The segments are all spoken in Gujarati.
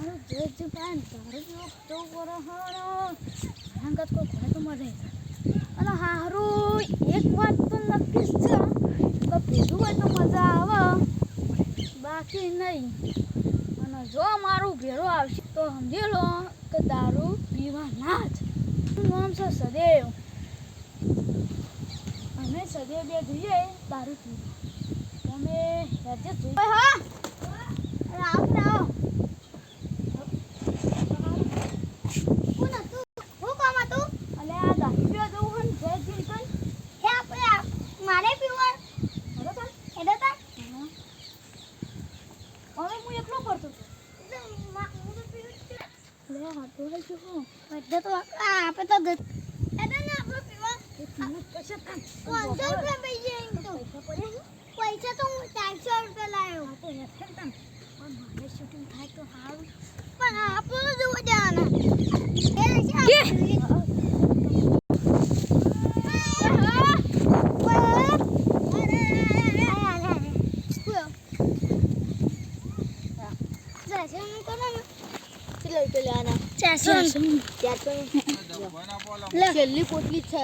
મારું જજ પાન તારું જો તો પરહાણો હંગત કો કોને તો મરે અને હારું એક વાત તો નક્કી જ છે કે પીધું હોય તો મજા આવે બાકી નહીં અને જો મારું ભેરો આવશે તો સમજી લો કે દારૂ પીવા ના જ નામ છે સદેવ અમે સદેવ બે જોઈએ દારૂ પીવા તમે હેજે જોઈ હા આપણે આવો કોણ હતું હું કામ હતું અલે આ દારૂ પીવા જવું હન જય જીન કઈ હે આપણે મારે પીવા હેડો તા હવે હું એકલો કરતો હતો હું તો પીવું લે હા તો હે જો બધે તો આપે તો હેડો ને આપણે પીવા પૈસા કામ 500 રૂપિયા પૈસા તો પૈસા તો હું 400 રૂપિયા લાવ્યો તો હેઠે તમ મારે શૂટિંગ થાય તો હારું પણ આપણે જોવા જવાના છેલ્લી પોટલી છે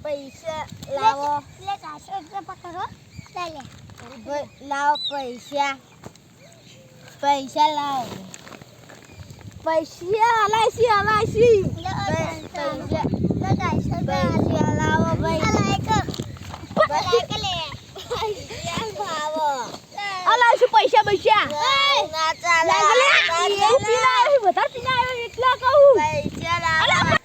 પૈસા લાવો લાવો પૈસા લાવો પૈસા અલાયસી લાવો અલાયસી પૈસા બધા પીના એટલા કહું પૈસા લાવો